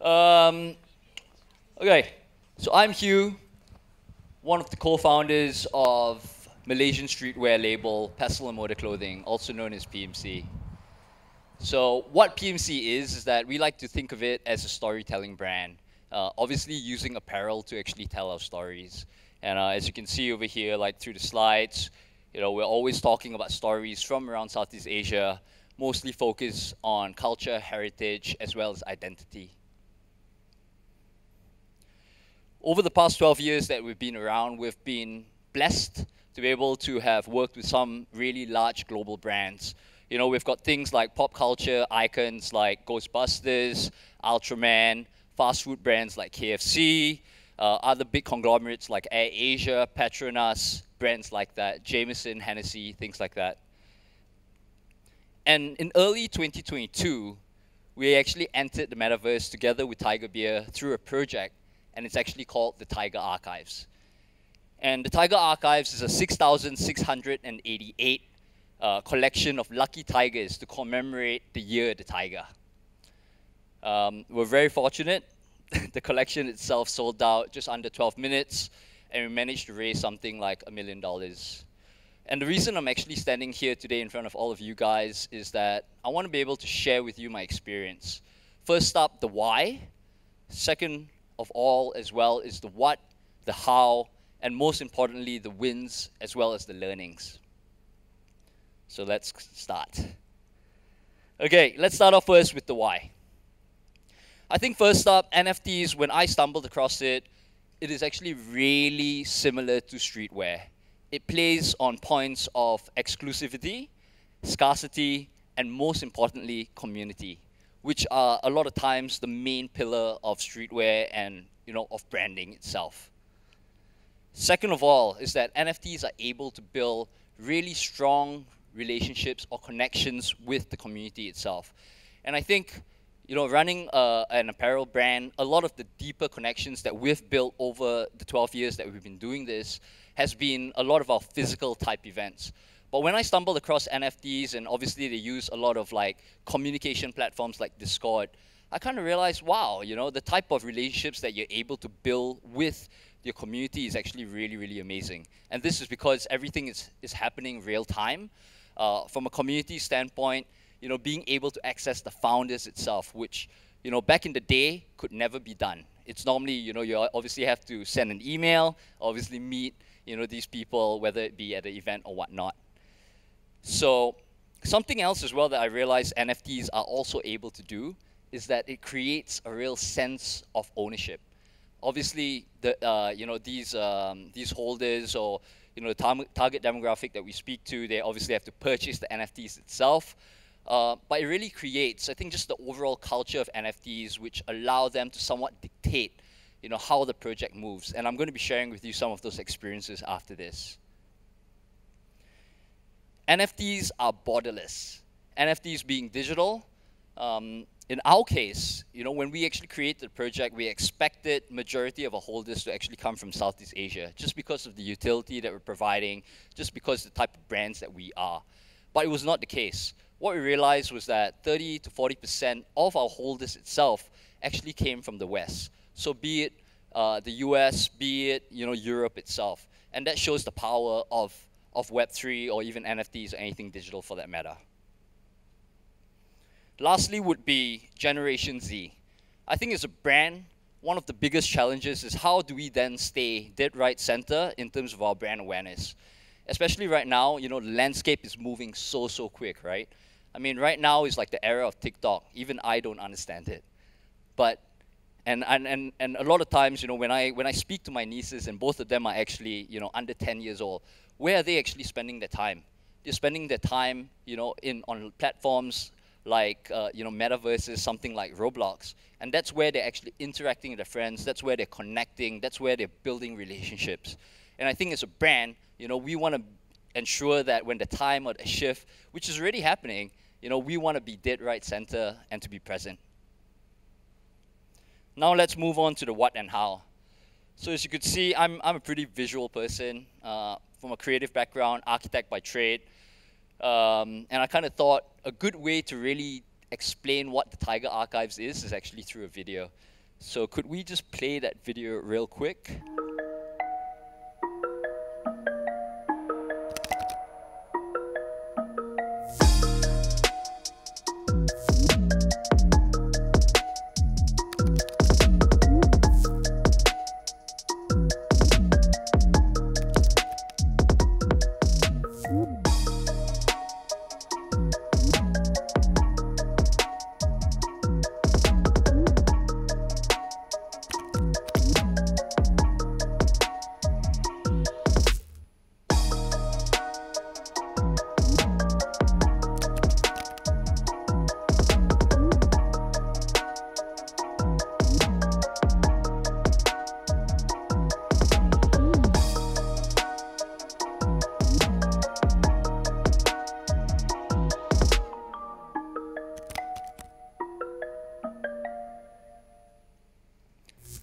Okay, so I'm Hugh, one of the co-founders of Malaysian streetwear label Pestle and Mortar Clothing, also known as PMC. So what PMC is that we like to think of it as a storytelling brand, obviously using apparel to actually tell our stories. And as you can see over here, like through the slides, we're always talking about stories from around Southeast Asia, mostly focused on culture, heritage, as well as identity. Over the past 12 years that we've been around, we've been blessed to be able to have worked with some really large global brands. We've got things like pop culture icons like Ghostbusters, Ultraman, fast food brands like KFC, other big conglomerates like Air Asia, Petronas, brands like that, Jameson, Hennessy, things like that. And in early 2022, we actually entered the metaverse together with Tiger Beer through a project, and it's actually called the Tiger Archives. And the Tiger Archives is a 6,688 collection of lucky tigers to commemorate the year of the tiger. We're very fortunate. The collection itself sold out just under 12 minutes, and we managed to raise something like $1 million. And the reason I'm actually standing here today in front of all of you guys is that I want to be able to share with you my experience. First up, the why. Second of all, as well, is the what, the how, and most importantly, the wins, as well as the learnings. So let's start. Okay, let's start off first with the why. I think first up, NFTs, when I stumbled across it, it is actually really similar to streetwear. It plays on points of exclusivity, scarcity, and most importantly, community, which are a lot of times the main pillar of streetwear and of branding itself. Second of all is that NFTs are able to build really strong relationships or connections with the community itself. And I think running an apparel brand, a lot of the deeper connections that we've built over the 12 years that we've been doing this has been a lot of our physical type events. But when I stumbled across NFTs, and obviously they use a lot of like communication platforms like Discord, I kind of realized, wow, the type of relationships that you're able to build with your community is actually really, really amazing. And this is because everything is happening real time. From a community standpoint, being able to access the founders itself, which, back in the day could never be done. It's normally, you obviously have to send an email, obviously meet, these people, whether it be at an event or whatnot. So something else as well that I realized NFTs are also able to do is that it creates a real sense of ownership. Obviously, these holders or the target demographic that we speak to, they obviously have to purchase the NFTs itself. But it really creates, I think, just the overall culture of NFTs, which allow them to somewhat dictate, how the project moves. And I'm going to be sharing with you some of those experiences after this. NFTs are borderless. NFTs being digital. In our case, when we actually created the project, we expected majority of our holders to actually come from Southeast Asia, just because of the utility that we're providing, just because of the type of brands that we are. But it was not the case. What we realized was that 30 to 40% of our holders itself actually came from the West. So be it the US, be it Europe itself. And that shows the power of Web3 or even NFTs or anything digital for that matter. Lastly would be Generation Z. I think as a brand, one of the biggest challenges is how do we then stay dead right center in terms of our brand awareness. Especially right now, the landscape is moving so quick, right? I mean, right now is like the era of TikTok. Even I don't understand it. But, and a lot of times, when I speak to my nieces, and both of them are actually, under 10 years old, where are they actually spending their time? They're spending their time, on platforms like, metaverses, something like Roblox. And that's where they're actually interacting with their friends. That's where they're connecting. That's where they're building relationships. And I think as a brand, we want to ensure that when the time or the shift, which is already happening, we want to be dead right center and to be present. Now let's move on to the what and how. So as you could see, I'm a pretty visual person from a creative background, architect by trade. And I kind of thought a good way to really explain what the Tiger Archives is actually through a video. So could we just play that video real quick?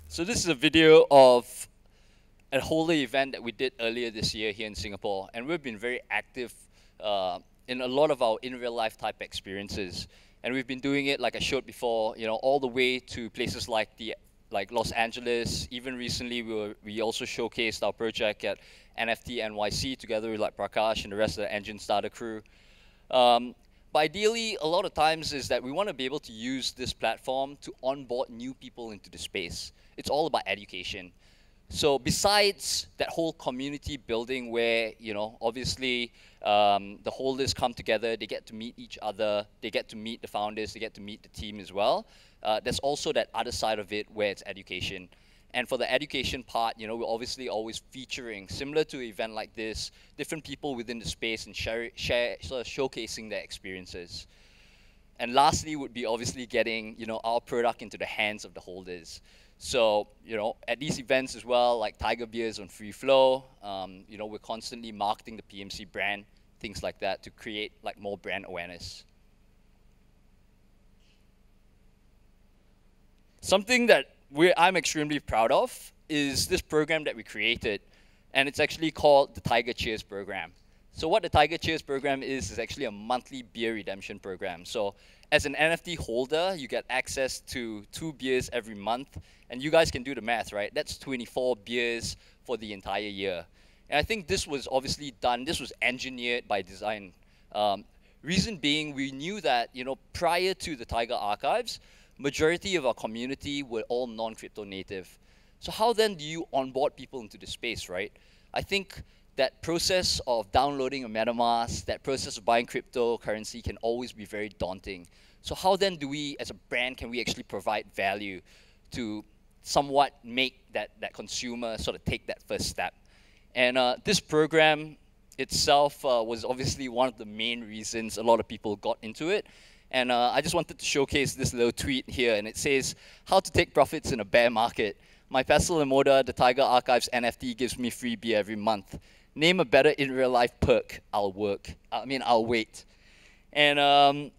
So this is a video of a holder event that we did earlier this year here in Singapore, and we've been very active in a lot of our in real life type experiences. And we've been doing it, like I showed before, you know, all the way to places like Los Angeles. Even recently, we also showcased our project at NFT NYC together with like Prakash and the rest of the Engine Starter crew. But ideally, a lot of times is that we want to be able to use this platform to onboard new people into the space. It's all about education. So besides that whole community building where, you know, obviously the holders come together, they get to meet each other, they get to meet the founders, they get to meet the team as well. There's also that other side of it where it's education. And for the education part, you know, we're obviously always featuring, similar to an event like this, different people within the space and sort of showcasing their experiences. And lastly would be obviously getting, you know, our product into the hands of the holders. So, you know, at these events as well, like Tiger Beers on Free Flow, you know, we're constantly marketing the PMC brand, things like that, to create like more brand awareness. Something that I'm extremely proud of is this program that we created, and it's actually called the Tiger Cheers program. So what the Tiger Cheers program is actually a monthly beer redemption program. So as an NFT holder, you get access to 2 beers every month, and you guys can do the math, right? That's 24 beers for the entire year. And I think this was obviously done, this was engineered by design. Reason being, we knew that, you know, prior to the Tiger archives, majority of our community were all non-crypto native. So how then do you onboard people into the space, right? I think that process of downloading a MetaMask, that process of buying cryptocurrency can always be very daunting. So how then do we, as a brand, can we actually provide value to somewhat make that consumer sort of take that first step? And this program itself was obviously one of the main reasons a lot of people got into it. And I just wanted to showcase this little tweet here, and it says, how to take profits in a bear market. My Pestle and Mortar, the Tiger Archives NFT gives me free beer every month. Name a better in real life perk, I'll wait. And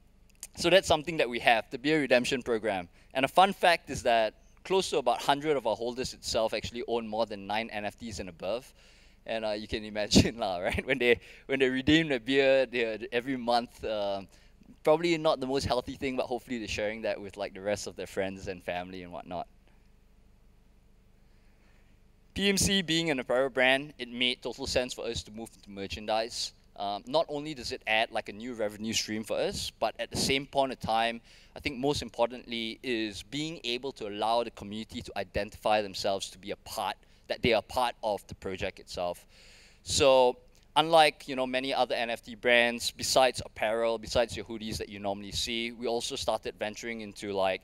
so that's something that we have, the beer redemption program. And a fun fact is that close to about 100 of our holders itself actually own more than 9 NFTs and above. And you can imagine, right? When they redeem the beer every month, probably not the most healthy thing, but hopefully they're sharing that with like the rest of their friends and family and whatnot. PMC being an apparel brand, it made total sense for us to move into merchandise. Not only does it add like a new revenue stream for us, but at the same point in time, I think most importantly is being able to allow the community to identify themselves to be a part, that they are part of the project itself. So unlike, you know, many other NFT brands, besides apparel, besides your hoodies that you normally see, we also started venturing into like,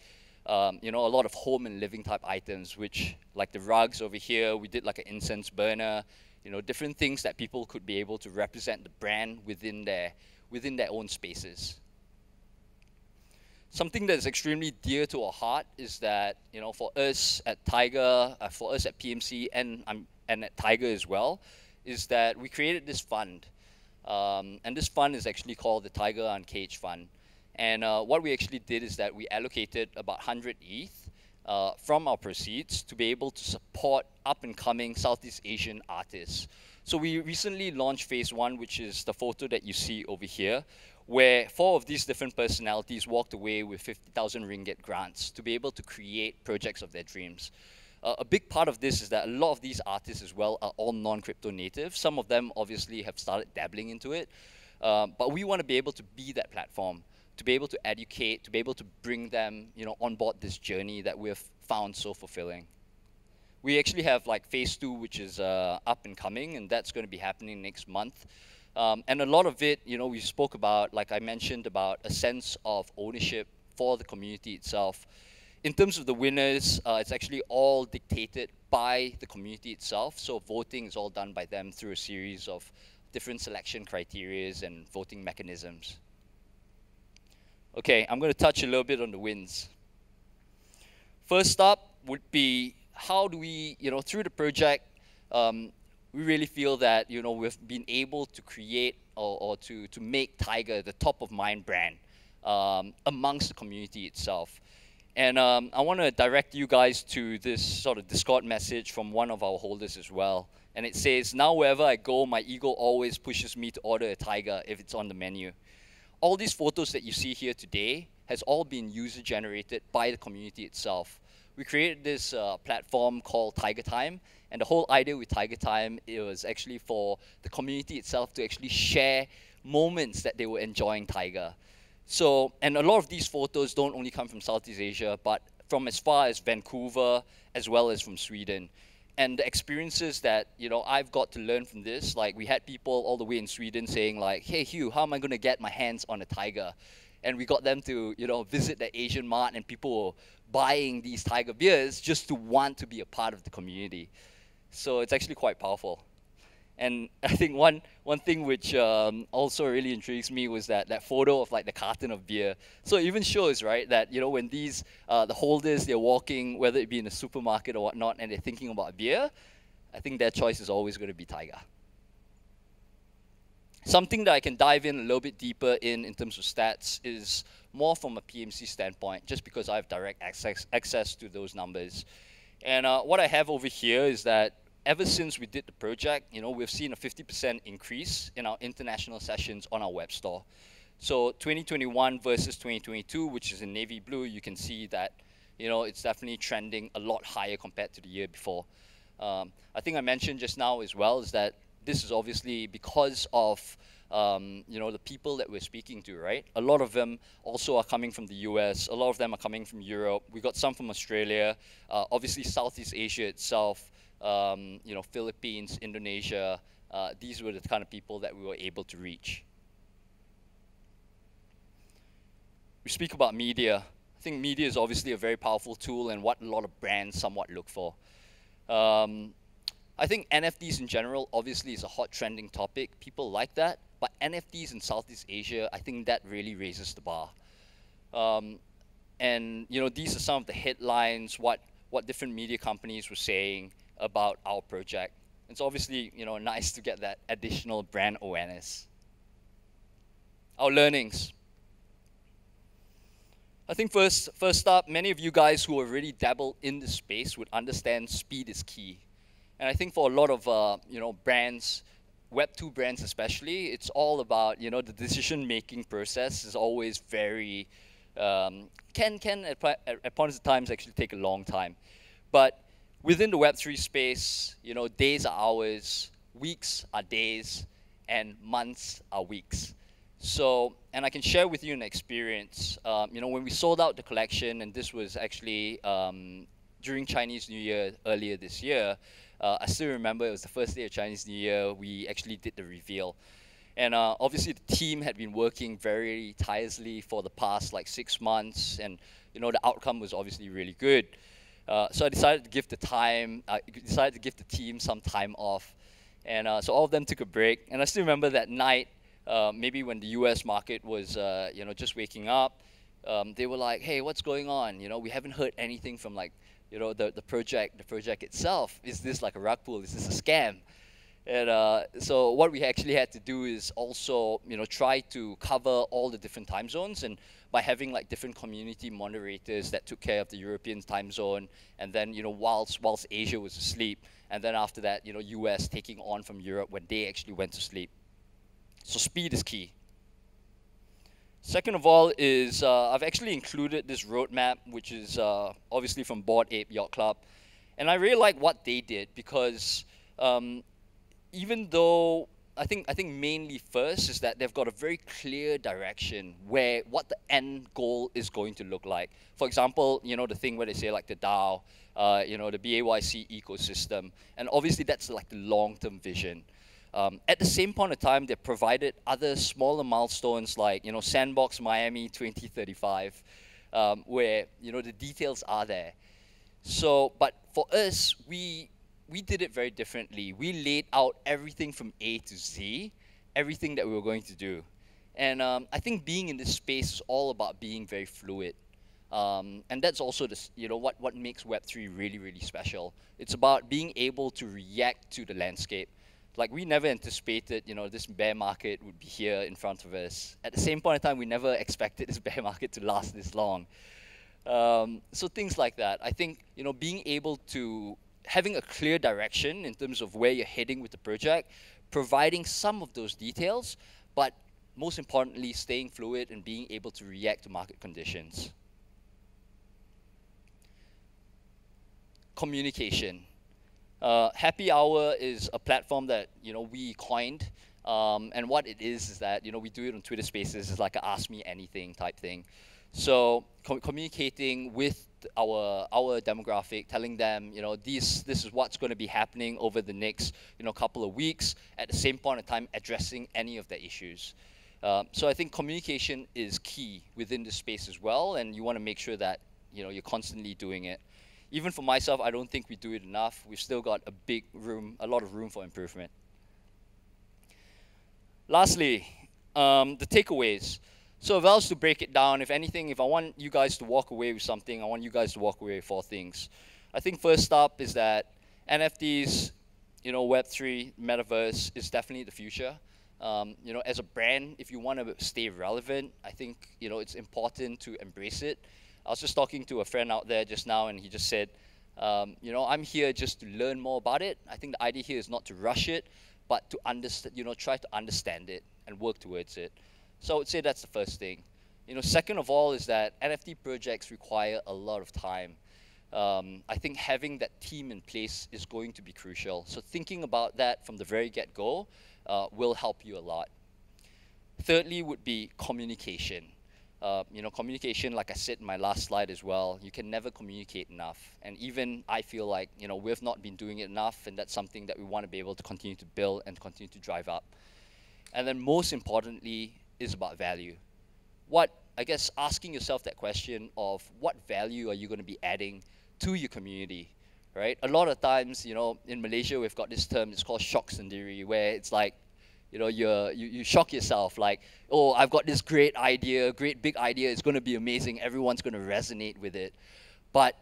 you know, a lot of home and living type items, which like the rugs over here, we did like an incense burner, you know, different things that people could be able to represent the brand within their own spaces. Something that is extremely dear to our heart is that, you know, for us at Tiger, for us at PMC and at Tiger as well, is that we created this fund. And this fund is actually called the Tiger Uncaged Fund. And what we actually did is that we allocated about 100 ETH from our proceeds to be able to support up-and-coming Southeast Asian artists. So we recently launched phase 1, which is the photo that you see over here, where 4 of these different personalities walked away with 50,000 ringgit grants to be able to create projects of their dreams. A big part of this is that a lot of these artists as well are all non-crypto native. Some of them obviously have started dabbling into it, but we want to be able to be that platform, to be able to educate, to be able to bring them, on board this journey that we have found so fulfilling. We actually have like phase 2, which is up and coming, and that's going to be happening next month. And a lot of it, we spoke about, like I mentioned, about a sense of ownership for the community itself. In terms of the winners, it's actually all dictated by the community itself. So voting is all done by them through a series of different selection criteria and voting mechanisms. Okay, I'm going to touch a little bit on the wins. First up would be, how do we, through the project, we really feel that, we've been able to create or to make Tiger the top of mind brand amongst the community itself. And I want to direct you guys to this sort of Discord message from one of our holders as well. And it says, now wherever I go, my ego always pushes me to order a Tiger if it's on the menu. All these photos that you see here today has all been user generated by the community itself. We created this platform called Tiger Time, and the whole idea with Tiger Time, it was actually for the community itself to actually share moments that they were enjoying Tiger. So, and a lot of these photos don't only come from Southeast Asia, but from as far as Vancouver, as well as from Sweden. And the experiences that, I've got to learn from this, like we had people all the way in Sweden saying like, hey Hugh, how am I going to get my hands on a Tiger? And we got them to, visit the Asian mart, and people were buying these Tiger beers just to want to be a part of the community. So it's actually quite powerful. And I think one thing which also really intrigues me was that photo of like the carton of beer. So it even shows, right, that when these the holders, they're walking, whether it be in a supermarket or whatnot, and they're thinking about beer, I think their choice is always going to be Tiger. Something that I can dive in a little bit deeper in terms of stats is more from a PMC standpoint, just because I have direct access to those numbers. And what I have over here is that ever since we did the project, we've seen a 50% increase in our international sessions on our web store. So 2021 versus 2022, which is in navy blue, you can see that, it's definitely trending a lot higher compared to the year before. I think I mentioned just now as well is that this is obviously because of, the people that we're speaking to, right? A lot of them also are coming from the US. A lot of them are coming from Europe. We got some from Australia, obviously Southeast Asia itself. Philippines, Indonesia, these were the kind of people that we were able to reach. We speak about media. I think media is obviously a very powerful tool and what a lot of brands somewhat look for. I think NFTs in general obviously is a hot trending topic. People like that, but NFTs in Southeast Asia, I think that really raises the bar. And these are some of the headlines, what different media companies were saying about our project. It's obviously, nice to get that additional brand awareness. Our learnings. I think first up, many of you guys who already dabbled in this space would understand speed is key. And I think for a lot of, brands, Web2 brands especially, it's all about, the decision-making process is always very, can at points of times actually take a long time. But within the Web3 space, days are hours, weeks are days, and months are weeks. So, and I can share with you an experience. When we sold out the collection, and this was actually during Chinese New Year earlier this year, I still remember it was the first day of Chinese New Year, we actually did the reveal. And obviously the team had been working very tirelessly for the past like 6 months, and the outcome was obviously really good. So I decided to give the team some time off, and so all of them took a break. And I still remember that night, maybe when the US market was, just waking up, they were like, "Hey, what's going on? We haven't heard anything from like, the project itself. Is this like a rug pull? Is this a scam?" And so what we actually had to do is also, try to cover all the different time zones, and by having like different community moderators that took care of the European time zone, and then, whilst Asia was asleep, and then after that, US taking on from Europe when they actually went to sleep. So speed is key. Second of all is I've actually included this roadmap, which is obviously from Bored Ape Yacht Club. And I really like what they did because even though I think mainly first is that they've got a very clear direction where what the end goal is going to look like. For example, you know, the thing where they say like the DAO, you know, the BAYC ecosystem, and obviously that's like the long-term vision. At the same point of time, they provided other smaller milestones like, you know, SandBox Miami 2035, where, you know, the details are there. So, but for us, we did it very differently. We laid out everything from A to Z, everything that we were going to do. And I think being in this space is all about being very fluid. And that's also this, you know, what makes Web3 really, really special. It's about being able to react to the landscape. Like, we never anticipated, you know, this bear market would be here in front of us. At the same point in time, we never expected this bear market to last this long. So things like that. I think, you know, being able to, having a clear direction in terms of where you're heading with the project, providing some of those details, but most importantly, staying fluid and being able to react to market conditions. Communication. Happy Hour is a platform that, you know, we coined, and what it is that, you know, we do it on Twitter Spaces. It's like a ask me anything type thing. So communicating with our demographic, telling them, you know, this is what's going to be happening over the next, you know, couple of weeks. At the same point in time, addressing any of the issues. So I think communication is key within the space as well, and you want to make sure that, you know, you're constantly doing it. Even for myself, I don't think we do it enough. We've still got a lot of room for improvement. Lastly, the takeaways. So if I was to break it down, if anything, if I want you guys to walk away with something, I want you guys to walk away with 4 things. I think first up is that NFTs, you know, Web3, Metaverse is definitely the future. You know, as a brand, if you want to stay relevant, I think, you know, it's important to embrace it. I was just talking to a friend out there just now, and he just said, you know, I'm here just to learn more about it. I think the idea here is not to rush it, but to understand, you know, try to understand it and work towards it. So I would say that's the first thing. You know, second of all is that NFT projects require a lot of time. I think having that team in place is going to be crucial. So thinking about that from the very get-go will help you a lot. Thirdly would be communication. You know, communication, like I said in my last slide as well, you can never communicate enough. And even I feel like, you know, we've not been doing it enough, and that's something that we want to be able to continue to build and continue to drive up. And then most importantly is about value. I guess asking yourself that question of what value are you going to be adding to your community, right? A lot of times, you know, in Malaysia, we've got this term, it's called shock sendiri, where it's like, you know, you shock yourself, like, oh, I've got this great idea, great big idea, it's going to be amazing, everyone's going to resonate with it. But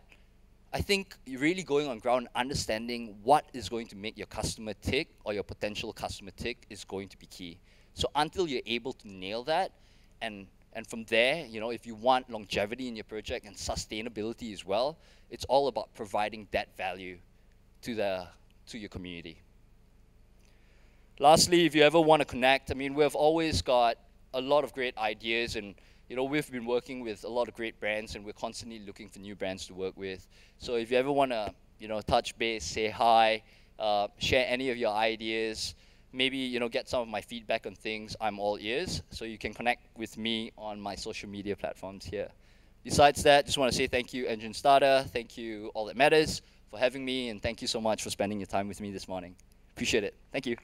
I think really going on ground, understanding what is going to make your customer tick or your potential customer tick is going to be key. So until you're able to nail that, and from there, you know, if you want longevity in your project and sustainability as well, it's all about providing that value to your community. Lastly, if you ever want to connect, I mean, we've always got a lot of great ideas, and, you know, we've been working with a lot of great brands, and we're constantly looking for new brands to work with. So if you ever want to, you know, touch base, say hi, share any of your ideas, maybe, you know, get some of my feedback on things, I'm all ears. So you can connect with me on my social media platforms here. Besides that, just want to say thank you, Engine Starter. Thank you, All That Matters, for having me, and thank you so much for spending your time with me this morning. Appreciate it. Thank you.